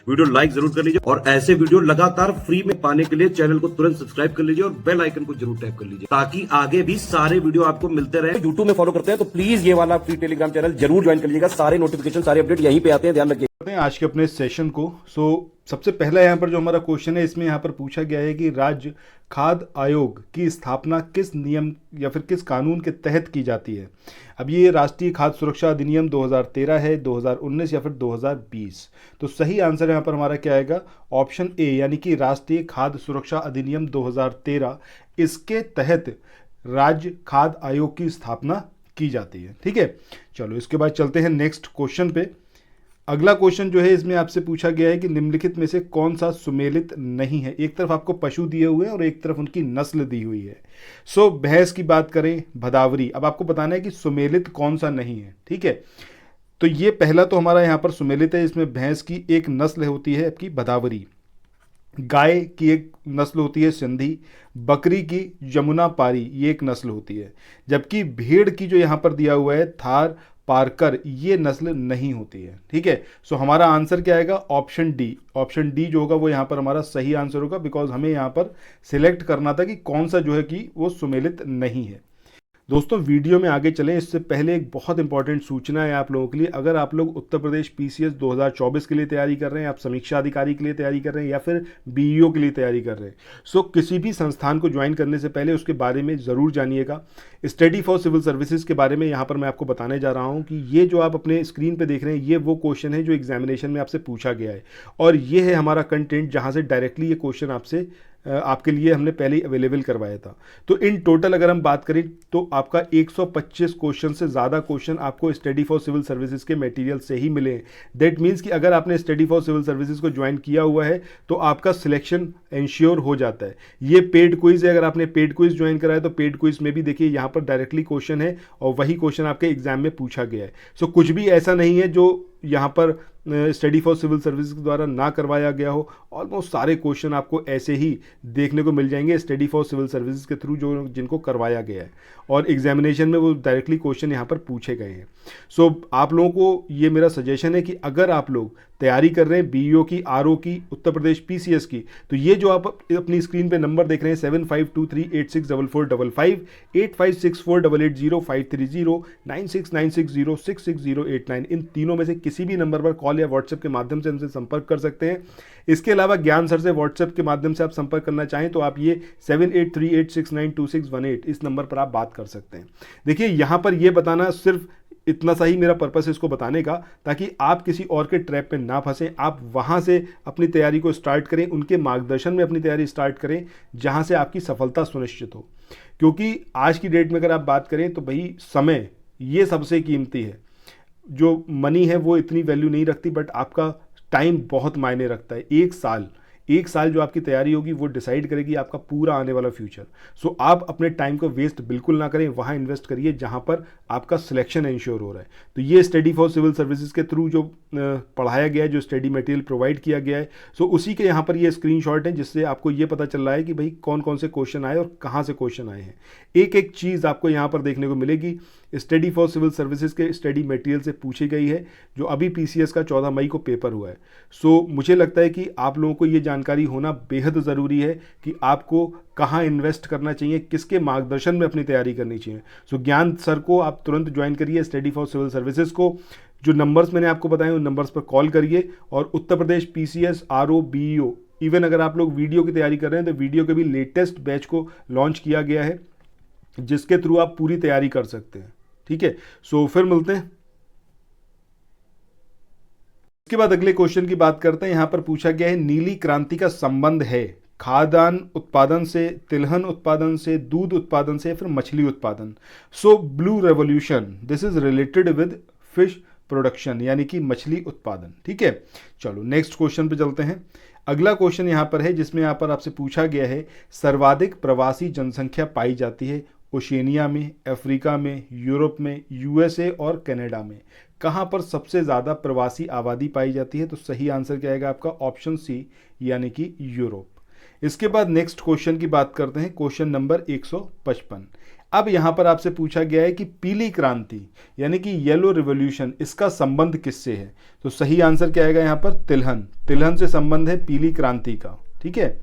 Video like जरूर कर लीजिए और ऐसे वीडियो लगातार फ्री में पाने के लिए चैनल को तुरंत सब्सक्राइब कर लीजिए और बेल आइकन को जरूर टैप कर लीजिए ताकि आगे भी सारे वीडियो आपको मिलते रहे। यूट्यूब में फॉलो करते हैं तो प्लीज ये वाला फ्री टेलीग्राम चैनल जरूर ज्वाइन कर लीजिएगा। सारे नोटिफिकेशन सारे अपडेट यहीं पे आते हैं, ध्यान रखिए। आज के अपने सेशन को सबसे पहला यहाँ पर जो हमारा क्वेश्चन है इसमें यहाँ पर पूछा गया है कि राज्य खाद्य आयोग की स्थापना किस नियम या फिर किस कानून के तहत की जाती है। अब ये राष्ट्रीय खाद्य सुरक्षा अधिनियम 2013 है, 2019 या फिर 2020। तो सही आंसर यहाँ पर हमारा क्या आएगा, ऑप्शन ए यानी कि राष्ट्रीय खाद्य सुरक्षा अधिनियम 2013। इसके तहत राज्य खाद्य आयोग की स्थापना की जाती है। ठीक है, चलो इसके बाद चलते हैं नेक्स्ट क्वेश्चन पे। अगला क्वेश्चन जो है इसमें आपसे पूछा गया है कि निम्नलिखित में से कौन सा सुमेलित नहीं है। एक तरफ आपको पशु दिए हुए हैं और एक तरफ उनकी नस्ल दी हुई है। भैंस की बात करें, भदावरी। अब आपको बताना है कि सुमेलित कौन सा नहीं है। ठीक है, तो ये पहला तो हमारा यहाँ पर सुमेलित है। इसमें भैंस की एक नस्ल होती है आपकी भदावरी, गाय की एक नस्ल होती है सिंधी, बकरी की जमुना पारी, ये एक नस्ल होती है। जबकि भेड़ की जो यहाँ पर दिया हुआ है थार पारकर, ये नस्ल नहीं होती है। ठीक है, हमारा आंसर क्या आएगा, ऑप्शन डी। ऑप्शन डी जो होगा वो यहाँ पर हमारा सही आंसर होगा, बिकॉज हमें यहाँ पर सिलेक्ट करना था कि कौन सा जो है कि वो सुमेलित नहीं है। दोस्तों वीडियो में आगे चलें इससे पहले एक बहुत इंपॉर्टेंट सूचना है आप लोगों के लिए। अगर आप लोग उत्तर प्रदेश पीसीएस 2024 के लिए तैयारी कर रहे हैं, आप समीक्षा अधिकारी के लिए तैयारी कर रहे हैं या फिर बीईओ के लिए तैयारी कर रहे हैं, किसी भी संस्थान को ज्वाइन करने से पहले उसके बारे में ज़रूर जानिएगा। स्टडी फॉर सिविल सर्विसेज के बारे में यहाँ पर मैं आपको बताने जा रहा हूँ कि ये जो आप अपने स्क्रीन पर देख रहे हैं ये वो क्वेश्चन है जो एग्जामिनेशन में आपसे पूछा गया है और ये है हमारा कंटेंट जहाँ से डायरेक्टली ये क्वेश्चन आपके लिए हमने पहले ही अवेलेबल करवाया था। तो इन टोटल अगर हम बात करें तो आपका 125 क्वेश्चन से ज़्यादा क्वेश्चन आपको स्टडी फॉर सिविल सर्विसेज के मटेरियल से ही मिले हैं। दैट मीन्स कि अगर आपने स्टडी फॉर सिविल सर्विसेज को ज्वाइन किया हुआ है तो आपका सिलेक्शन इंश्योर हो जाता है। ये पेड क्विज है, अगर आपने पेड क्विज ज्वाइन कराया तो पेड क्विज में भी देखिए यहाँ पर डायरेक्टली क्वेश्चन है और वही क्वेश्चन आपके एग्जाम में पूछा गया है। कुछ भी ऐसा नहीं है जो यहाँ पर स्टडी फॉर सिविल सर्विसेज के द्वारा ना करवाया गया हो। ऑलमोस्ट सारे क्वेश्चन आपको ऐसे ही देखने को मिल जाएंगे स्टडी फॉर सिविल सर्विसेज के थ्रू जो जिनको करवाया गया है और एग्जामिनेशन में वो डायरेक्टली क्वेश्चन यहाँ पर पूछे गए हैं। आप लोगों को ये मेरा सजेशन है कि अगर आप लोग तैयारी कर रहे हैं बीईओ की, आरओ की, उत्तर प्रदेश पीसीएस की, तो ये जो आप अपनी स्क्रीन पे नंबर देख रहे हैं 7523864455, 8564880530, 9696066089, इन तीनों में से किसी भी नंबर पर कॉल या व्हाट्सएप के माध्यम से हमसे संपर्क कर सकते हैं। इसके अलावा ज्ञान सर से व्हाट्सएप के माध्यम से आप संपर्क करना चाहें तो आप ये 7838692618 इस नंबर पर आप बात कर सकते हैं। देखिए यहाँ पर ये बताना सिर्फ इतना सा ही मेरा पर्पस है इसको बताने का, ताकि आप किसी और के ट्रैप पे ना फंसें। आप वहाँ से अपनी तैयारी को स्टार्ट करें, उनके मार्गदर्शन में अपनी तैयारी स्टार्ट करें जहाँ से आपकी सफलता सुनिश्चित हो। क्योंकि आज की डेट में अगर आप बात करें तो भाई समय ये सबसे कीमती है। जो मनी है वो इतनी वैल्यू नहीं रखती, बट आपका टाइम बहुत मायने रखता है। एक साल जो आपकी तैयारी होगी वो डिसाइड करेगी आपका पूरा आने वाला फ्यूचर। आप अपने टाइम को वेस्ट बिल्कुल ना करें, वहाँ इन्वेस्ट करिए जहाँ पर आपका सिलेक्शन इंश्योर हो रहा है। तो ये स्टडी फॉर सिविल सर्विसेज के थ्रू जो पढ़ाया गया है, जो स्टडी मटेरियल प्रोवाइड किया गया है, उसी के यहाँ पर ये स्क्रीनशॉट है जिससे आपको ये पता चल रहा है कि भाई कौन कौन से क्वेश्चन आए और कहाँ से क्वेश्चन आए हैं। एक एक चीज़ आपको यहाँ पर देखने को मिलेगी स्टडी फॉर सिविल सर्विसेज के स्टडी मटेरियल से पूछी गई है, जो अभी पीसीएस का 14 मई को पेपर हुआ है। मुझे लगता है कि आप लोगों को ये जानकारी होना बेहद ज़रूरी है कि आपको कहाँ इन्वेस्ट करना चाहिए, किसके मार्गदर्शन में अपनी तैयारी करनी चाहिए। ज्ञान सर को आप तुरंत ज्वाइन करिए, स्टडी फॉर सिविल सर्विसेज को। जो नंबर्स मैंने आपको बताए उन नंबर्स पर कॉल करिए और Uttar Pradesh PCS, RO, BEO, even अगर आप लोग वीडियो की तैयारी कर रहे हैं तो वीडियो के भी लेटेस्ट बैच को लॉन्च किया गया है जिसके थ्रू आप पूरी तैयारी कर सकते हैं। ठीक है, फिर मिलते हैं। इसके बाद अगले क्वेश्चन की बात करते हैं। यहां पर पूछा गया है नीली क्रांति का संबंध है खाद्यान्न उत्पादन से, तिलहन उत्पादन से, दूध उत्पादन से, फिर मछली उत्पादन। Blue revolution this is related with fish production, यानी कि मछली उत्पादन। ठीक है, चलो नेक्स्ट क्वेश्चन पे चलते हैं। अगला क्वेश्चन यहां पर है जिसमें यहां पर आपसे पूछा गया है सर्वाधिक प्रवासी जनसंख्या पाई जाती है ओशिनिया में, अफ्रीका में, यूरोप में, यूएसए और कनाडा में। कहाँ पर सबसे ज़्यादा प्रवासी आबादी पाई जाती है? तो सही आंसर क्या आएगा आपका ऑप्शन सी, यानी कि यूरोप। इसके बाद नेक्स्ट क्वेश्चन की बात करते हैं, क्वेश्चन नंबर 155। अब यहां पर आपसे पूछा गया है कि पीली क्रांति यानी कि येलो रिवॉल्यूशन, इसका संबंध किससे है? तो सही आंसर क्या आएगा यहां पर? तिलहन। तिलहन से संबंध है पीली क्रांति का। ठीक है,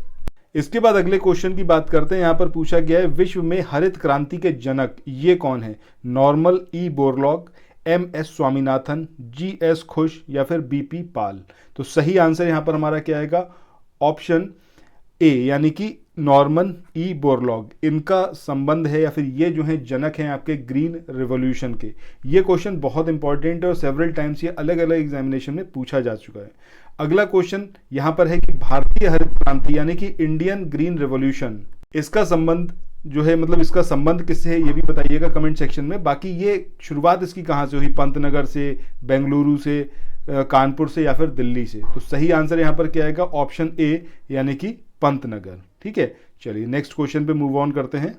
इसके बाद अगले क्वेश्चन की बात करते हैं। यहां पर पूछा गया है विश्व में हरित क्रांति के जनक ये कौन है? Norman E Borlaug, M S Swaminathan, G S Khush या फिर बीपी पाल? तो सही आंसर यहां पर हमारा क्या आएगा? ऑप्शन ए यानी कि नॉर्मन ई बोरलॉग, इनका संबंध है या फिर ये जो है जनक हैं आपके ग्रीन रिवॉल्यूशन के। ये क्वेश्चन बहुत इंपॉर्टेंट है और सेवरल टाइम्स ये अलग अलग एग्जामिनेशन में पूछा जा चुका है। अगला क्वेश्चन यहां पर है कि भारतीय हरित क्रांति यानी कि इंडियन ग्रीन रिवॉल्यूशन, इसका संबंध जो है मतलब इसका संबंध किससे है ये भी बताइएगा कमेंट सेक्शन में। बाकी ये शुरुआत इसकी कहाँ से हुई? पंतनगर से, बेंगलुरु से, कानपुर से या फिर दिल्ली से? तो सही आंसर यहाँ पर क्या आएगा? ऑप्शन ए यानी कि पंतनगर। ठीक है, चलिए नेक्स्ट क्वेश्चन पे मूव ऑन करते हैं।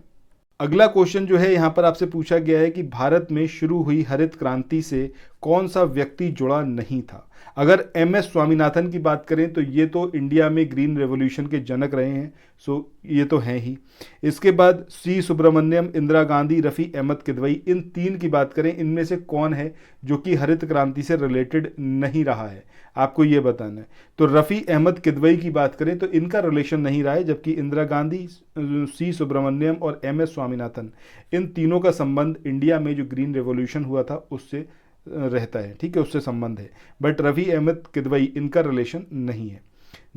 अगला क्वेश्चन जो है यहाँ पर आपसे पूछा गया है कि भारत में शुरू हुई हरित क्रांति से कौन सा व्यक्ति जुड़ा नहीं था? अगर एम एस स्वामीनाथन की बात करें तो ये तो इंडिया में ग्रीन रेवोल्यूशन के जनक रहे हैं, सो ये तो हैं ही। इसके बाद सी सुब्रमण्यम, इंदिरा गांधी, रफ़ी अहमद किदवई, इन तीन की बात करें इनमें से कौन है जो कि हरित क्रांति से रिलेटेड नहीं रहा है? आपको ये बताना है। तो रफ़ी अहमद किदवई की बात करें तो इनका रिलेशन नहीं रहा है, जबकि इंदिरा गांधी, सी सुब्रमण्यम और एम एस स्वामीनाथन, इन तीनों का संबंध इंडिया में जो ग्रीन रेवोल्यूशन हुआ था उससे रहता है। ठीक है, उससे संबंध है, बट रफ़ी अहमद किदवई इनका रिलेशन नहीं है।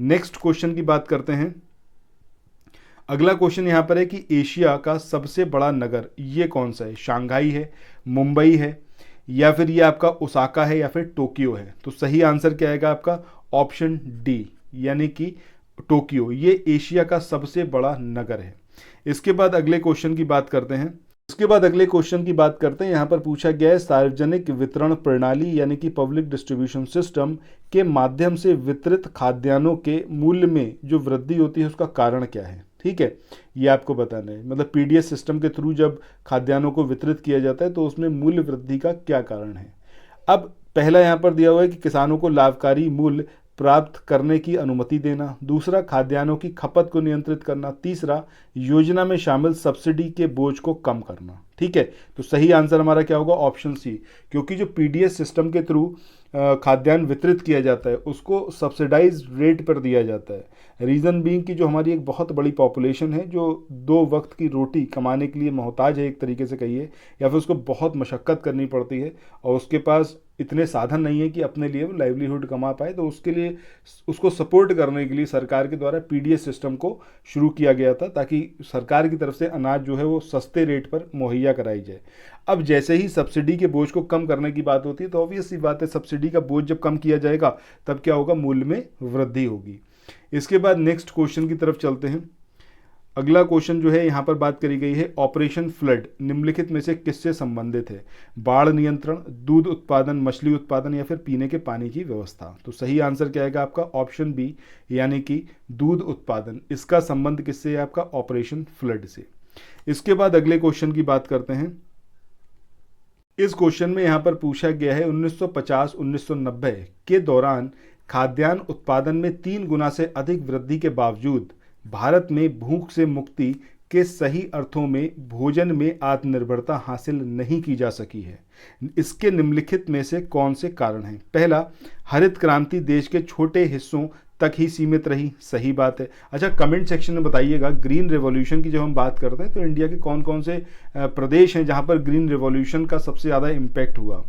नेक्स्ट क्वेश्चन की बात करते हैं। अगला क्वेश्चन यहां पर है कि एशिया का सबसे बड़ा नगर ये कौन सा है? शंघाई है, मुंबई है या फिर ये आपका ओसाका है या फिर टोक्यो है? तो सही आंसर क्या आएगा आपका? ऑप्शन डी यानी कि टोक्यो, ये एशिया का सबसे बड़ा नगर है। इसके बाद अगले क्वेश्चन की बात करते हैं। यहां पर पूछा गया है सार्वजनिक वितरण प्रणाली यानी कि पब्लिक डिस्ट्रीब्यूशन सिस्टम के माध्यम से वितरित खाद्यान्नों के मूल्य में जो वृद्धि होती है उसका कारण क्या है? ठीक है, ये आपको बताना है। मतलब पीडीएस सिस्टम के थ्रू जब खाद्यान्नों को वितरित किया जाता है तो उसमें मूल्य वृद्धि का क्या कारण है? अब पहला यहाँ पर दिया हुआ है कि किसानों को लाभकारी मूल्य प्राप्त करने की अनुमति देना, दूसरा खाद्यान्नों की खपत को नियंत्रित करना, तीसरा योजना में शामिल सब्सिडी के बोझ को कम करना। ठीक है, तो सही आंसर हमारा क्या होगा? ऑप्शन सी, क्योंकि जो पीडीएस सिस्टम के थ्रू खाद्यान्न वितरित किया जाता है उसको सब्सिडाइज रेट पर दिया जाता है। रीज़न बीइंग कि जो हमारी एक बहुत बड़ी पॉपुलेशन है जो 2 वक्त की रोटी कमाने के लिए मोहताज है एक तरीके से कहिए, या फिर उसको बहुत मशक्क़त करनी पड़ती है और उसके पास इतने साधन नहीं है कि अपने लिए वो लाइवलीहुड कमा पाए, तो उसके लिए उसको सपोर्ट करने के लिए सरकार के द्वारा पीडीएस सिस्टम को शुरू किया गया था ताकि सरकार की तरफ से अनाज जो है वो सस्ते रेट पर मुहैया कराई जाए। अब जैसे ही सब्सिडी के बोझ को कम करने की बात होती है तो ऑब्वियस सी बात है सब्सिडी का बोझ जब कम किया जाएगा तब क्या होगा? मूल्य में वृद्धि होगी। इसके बाद नेक्स्ट क्वेश्चन की तरफ चलते हैं। अगला क्वेश्चन जो है यहाँ पर बात करी गई है ऑपरेशन फ्लड निम्नलिखित में से किससे संबंधित है? बाढ़ नियंत्रण, दूध उत्पादन, मछली उत्पादन या फिर पीने के पानी की व्यवस्था? तो सही आंसर क्या आएगा आपका? ऑप्शन बी यानी कि दूध उत्पादन, इसका संबंध किससे है आपका? ऑपरेशन फ्लड से। इसके बाद अगले क्वेश्चन की बात करते हैं। इस क्वेश्चन में यहाँ पर पूछा गया है 1950-1990 के दौरान खाद्यान्न उत्पादन में 3 गुना से अधिक वृद्धि के बावजूद भारत में भूख से मुक्ति के सही अर्थों में भोजन में आत्मनिर्भरता हासिल नहीं की जा सकी है। इसके निम्नलिखित में से कौन से कारण हैं? पहला, हरित क्रांति देश के छोटे हिस्सों तक ही सीमित रही। सही बात है। अच्छा, कमेंट सेक्शन में बताइएगा ग्रीन रेवोल्यूशन की जब हम बात करते हैं तो इंडिया के कौन कौन से प्रदेश हैं जहां पर ग्रीन रेवोल्यूशन का सबसे ज़्यादा इम्पैक्ट हुआ।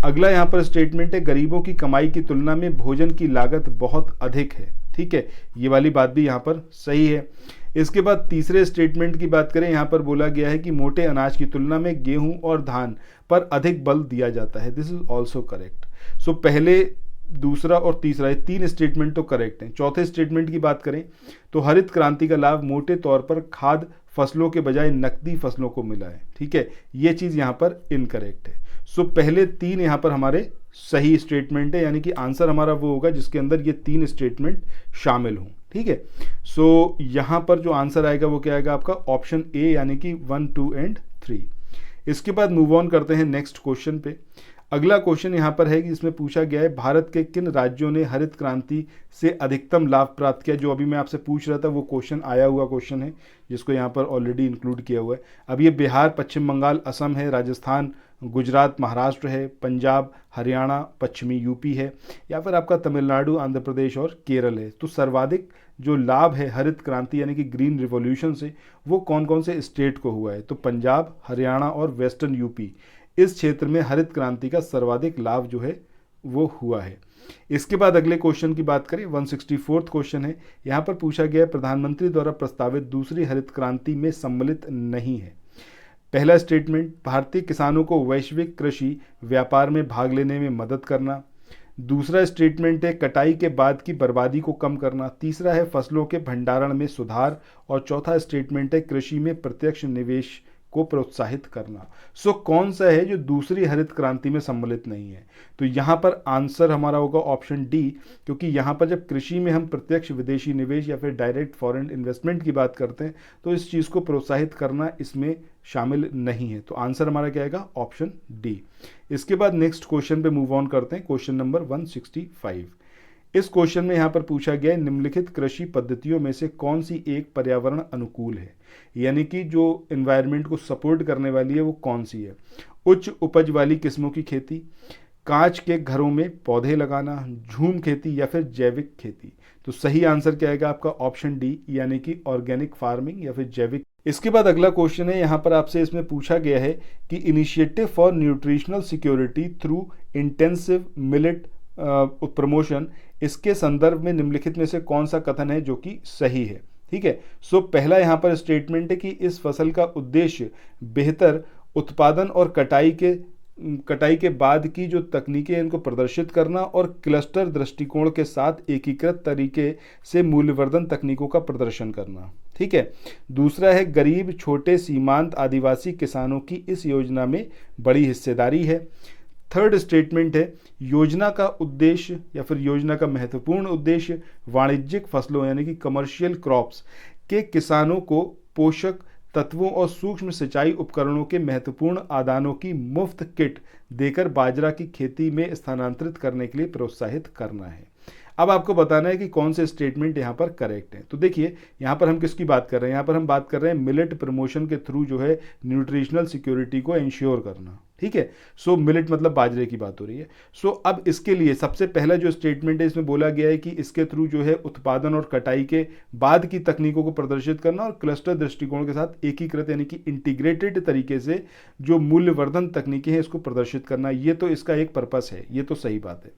अगला यहाँ पर स्टेटमेंट है गरीबों की कमाई की तुलना में भोजन की लागत बहुत अधिक है। ठीक है, ये वाली बात भी यहाँ पर सही है। इसके बाद तीसरे स्टेटमेंट की बात करें, यहाँ पर बोला गया है कि मोटे अनाज की तुलना में गेहूं और धान पर अधिक बल दिया जाता है। This is also correct. So पहले, दूसरा और तीसरा ये 3 स्टेटमेंट तो करेक्ट हैं। चौथे स्टेटमेंट की बात करें तो हरित क्रांति का लाभ मोटे तौर पर खाद्य फसलों के बजाय नकदी फसलों को मिला है। ठीक है, ये चीज़ यहाँ पर इनकरेक्ट है। सो पहले 3 यहाँ पर हमारे सही स्टेटमेंट है, यानी कि आंसर हमारा वो होगा जिसके अंदर ये 3 स्टेटमेंट शामिल हों। ठीक है, सो यहाँ पर जो आंसर आएगा वो क्या आएगा आपका? ऑप्शन ए यानी कि 1, 2 एंड 3। इसके बाद मूव ऑन करते हैं नेक्स्ट क्वेश्चन पे। अगला क्वेश्चन यहाँ पर है कि इसमें पूछा गया है भारत के किन राज्यों ने हरित क्रांति से अधिकतम लाभ प्राप्त किया। जो अभी मैं आपसे पूछ रहा था वो क्वेश्चन आया हुआ क्वेश्चन है, जिसको यहाँ पर ऑलरेडी इंक्लूड किया हुआ है। अब ये बिहार, पश्चिम बंगाल, असम है, राजस्थान, गुजरात, महाराष्ट्र है, पंजाब, हरियाणा, पश्चिमी यूपी है, या फिर आपका तमिलनाडु, आंध्र प्रदेश और केरल है। तो सर्वाधिक जो लाभ है हरित क्रांति यानी कि ग्रीन रिवॉल्यूशन से, वो कौन कौन से स्टेट को हुआ है? तो पंजाब, हरियाणा और वेस्टर्न यूपी, इस क्षेत्र में हरित क्रांति का सर्वाधिक लाभ जो है वो हुआ है। इसके बाद अगले क्वेश्चन की बात करें, 164th क्वेश्चन है। यहाँ पर पूछा गया प्रधानमंत्री द्वारा प्रस्तावित दूसरी हरित क्रांति में सम्मिलित नहीं है। पहला स्टेटमेंट, भारतीय किसानों को वैश्विक कृषि व्यापार में भाग लेने में मदद करना। दूसरा स्टेटमेंट है कटाई के बाद की बर्बादी को कम करना। तीसरा है फसलों के भंडारण में सुधार। और चौथा स्टेटमेंट है कृषि में प्रत्यक्ष निवेश को प्रोत्साहित करना। सो कौन सा है जो दूसरी हरित क्रांति में सम्मिलित नहीं है? तो यहाँ पर आंसर हमारा होगा ऑप्शन डी, क्योंकि यहाँ पर जब कृषि में हम प्रत्यक्ष विदेशी निवेश या फिर डायरेक्ट फॉरेन इन्वेस्टमेंट की बात करते हैं तो इस चीज़ को प्रोत्साहित करना इसमें शामिल नहीं है। तो आंसर हमारा क्या आएगा? Option D. इसके बाद नेक्स्ट क्वेश्चन पे मूव ऑन करते हैं, क्वेश्चन नंबर 165। इस क्वेश्चन में यहाँ पर पूछा गया निम्नलिखित कृषि पद्धतियों में से कौन सी एक पर्यावरण अनुकूल है, यानी कि जो एनवायरनमेंट को सपोर्ट करने वाली है वो कौन सी है? उच्च उपज वाली किस्मों की खेती, कांच के घरों में पौधे लगाना, झूम खेती या फिर जैविक खेती। तो सही आंसर क्या आएगा आपका? ऑप्शन डी, यानी कि ऑर्गेनिक फार्मिंग या फिर जैविक। इसके बाद अगला क्वेश्चन है, यहाँ पर आपसे इसमें पूछा गया है कि initiative for nutritional security through intensive millet promotion, इसके संदर्भ में निम्नलिखित में से कौन सा कथन है जो कि सही है? ठीक है, सो पहला यहाँ पर स्टेटमेंट है कि इस फसल का उद्देश्य बेहतर उत्पादन और कटाई के बाद की जो तकनीकें इनको प्रदर्शित करना और क्लस्टर दृष्टिकोण के साथ एकीकृत तरीके से मूल्यवर्धन तकनीकों का प्रदर्शन करना। ठीक है, दूसरा है गरीब, छोटे, सीमांत, आदिवासी किसानों की इस योजना में बड़ी हिस्सेदारी है। थर्ड स्टेटमेंट है योजना का उद्देश्य या फिर योजना का महत्वपूर्ण उद्देश्य वाणिज्यिक फसलों यानी कि कमर्शियल क्रॉप्स के किसानों को पोषक तत्वों और सूक्ष्म सिंचाई उपकरणों के महत्वपूर्ण आदानों की मुफ्त किट देकर बाजरा की खेती में स्थानांतरित करने के लिए प्रोत्साहित करना है। अब आपको बताना है कि कौन से स्टेटमेंट यहाँ पर करेक्ट है। तो देखिए यहाँ पर हम किसकी बात कर रहे हैं? यहाँ पर हम बात कर रहे हैं मिलेट प्रमोशन के थ्रू जो है न्यूट्रिशनल सिक्योरिटी को इंश्योर करना। ठीक है, सो मिलेट मतलब बाजरे की बात हो रही है। सो अब इसके लिए सबसे पहला जो स्टेटमेंट है इसमें बोला गया है कि इसके थ्रू जो है उत्पादन और कटाई के बाद की तकनीकों को प्रदर्शित करना और क्लस्टर दृष्टिकोण के साथ एकीकृत यानी कि इंटीग्रेटेड तरीके से जो मूल्यवर्धन तकनीकें हैं इसको प्रदर्शित करना। ये तो इसका एक पर्पस है, ये तो सही बात है।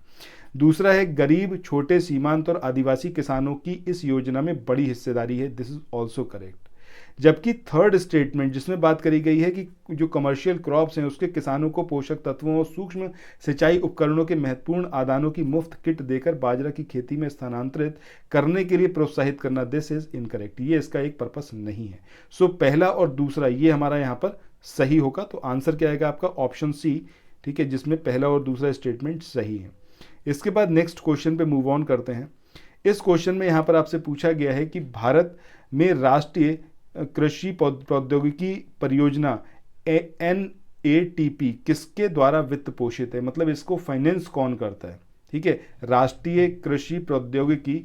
दूसरा है गरीब, छोटे, सीमांत और आदिवासी किसानों की इस योजना में बड़ी हिस्सेदारी है, दिस इज ऑल्सो करेक्ट। जबकि थर्ड स्टेटमेंट जिसमें बात करी गई है कि जो कमर्शियल क्रॉप्स हैं उसके किसानों को पोषक तत्वों और सूक्ष्म सिंचाई उपकरणों के महत्वपूर्ण आदानों की मुफ्त किट देकर बाजरा की खेती में स्थानांतरित करने के लिए प्रोत्साहित करना, दिस इज इनकरेक्ट। ये इसका एक पर्पस नहीं है। सो पहला और दूसरा ये हमारा यहाँ पर सही होगा। तो आंसर क्या आएगा आपका? Option C. ठीक है, जिसमें पहला और दूसरा स्टेटमेंट सही है। इसके बाद नेक्स्ट क्वेश्चन पे मूव ऑन करते हैं। इस क्वेश्चन में यहाँ पर आपसे पूछा गया है कि भारत में राष्ट्रीय कृषि प्रौद्योगिकी परियोजना NATP किसके द्वारा वित्त पोषित है? मतलब इसको फाइनेंस कौन करता है? ठीक है, राष्ट्रीय कृषि प्रौद्योगिकी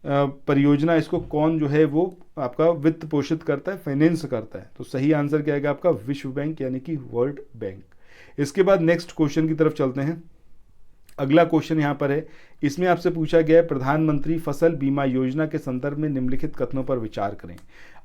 परियोजना, इसको कौन जो है वो आपका वित्त पोषित करता है, फाइनेंस करता है? तो सही आंसर क्या आएगा आपका? विश्व बैंक यानी कि वर्ल्ड बैंक। इसके बाद नेक्स्ट क्वेश्चन की तरफ चलते हैं। अगला क्वेश्चन यहाँ पर है, इसमें आपसे पूछा गया है प्रधानमंत्री फसल बीमा योजना के संदर्भ में निम्नलिखित कथनों पर विचार करें।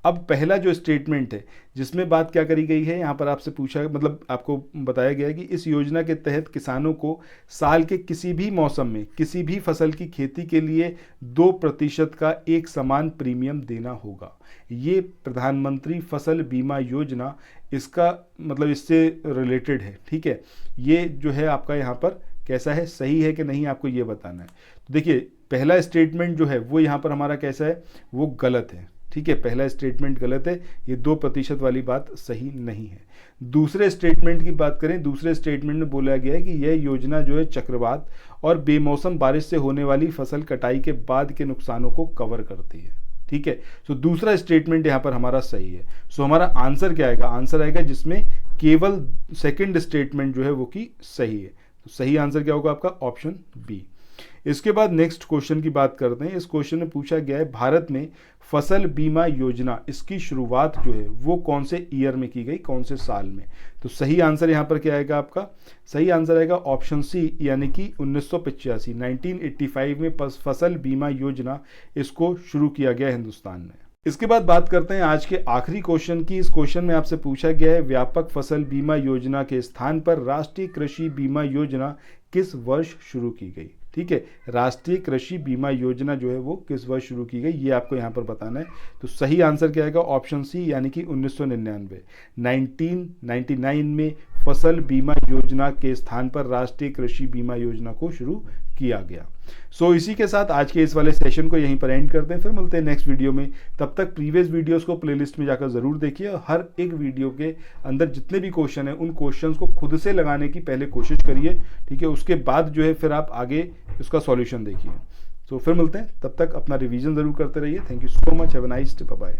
अब पहला जो स्टेटमेंट है जिसमें बात क्या करी गई है, यहाँ पर आपसे पूछा मतलब आपको बताया गया है कि इस योजना के तहत किसानों को साल के किसी भी मौसम में किसी भी फसल की खेती के लिए 2% का एक समान प्रीमियम देना होगा। ये प्रधानमंत्री फसल बीमा योजना इसका मतलब इससे रिलेटेड है। ठीक है, ये जो है आपका यहाँ पर कैसा है, सही है कि नहीं, आपको ये बताना है। तो देखिए पहला स्टेटमेंट जो है वो यहाँ पर हमारा कैसा है, वो गलत है। ठीक है, पहला स्टेटमेंट गलत है, ये 2% वाली बात सही नहीं है। दूसरे स्टेटमेंट की बात करें, दूसरे स्टेटमेंट में बोला गया है कि यह योजना जो है चक्रवात और बेमौसम बारिश से होने वाली फसल कटाई के बाद के नुकसानों को कवर करती है। ठीक है, सो दूसरा स्टेटमेंट यहाँ पर हमारा सही है। सो हमारा आंसर क्या आएगा? आंसर आएगा जिसमें केवल सेकंड स्टेटमेंट जो है वो कि सही है। तो सही आंसर क्या होगा आपका? Option B. इसके बाद नेक्स्ट क्वेश्चन की बात करते हैं। इस क्वेश्चन में पूछा गया है भारत में फसल बीमा योजना इसकी शुरुआत जो है वो कौन से ईयर में की गई, कौन से साल में? तो सही आंसर यहाँ पर क्या आएगा आपका? सही आंसर आएगा ऑप्शन सी, यानी कि 1985, 1985 में फसल बीमा योजना इसको शुरू किया गया हिंदुस्तान में। इसके बाद बात करते हैं आज के आखिरी क्वेश्चन की। इस क्वेश्चन में आपसे पूछा गया है व्यापक फसल बीमा योजना के स्थान पर राष्ट्रीय कृषि बीमा योजना किस वर्ष शुरू की गई? ठीक है, राष्ट्रीय कृषि बीमा योजना जो है वो किस वर्ष शुरू की गई, ये आपको यहाँ पर बताना है। तो सही आंसर क्या आएगा? ऑप्शन सी, यानी कि 1999, 1999 में फसल बीमा योजना के स्थान पर राष्ट्रीय कृषि बीमा योजना को शुरू किया गया। सो इसी के साथ आज के इस वाले सेशन को यहीं पर एंड करते हैं, फिर मिलते हैं नेक्स्ट वीडियो में। तब तक प्रीवियस वीडियोस को प्लेलिस्ट में जाकर जरूर देखिए और हर एक वीडियो के अंदर जितने भी क्वेश्चन हैं उन क्वेश्चंस को खुद से लगाने की पहले कोशिश करिए, ठीक है? उसके बाद जो है फिर आप आगे उसका सॉल्यूशन देखिए। सो फिर मिलते हैं, तब तक अपना रिवीजन जरूर करते रहिए। Thank you so much, have a nice day, bye bye.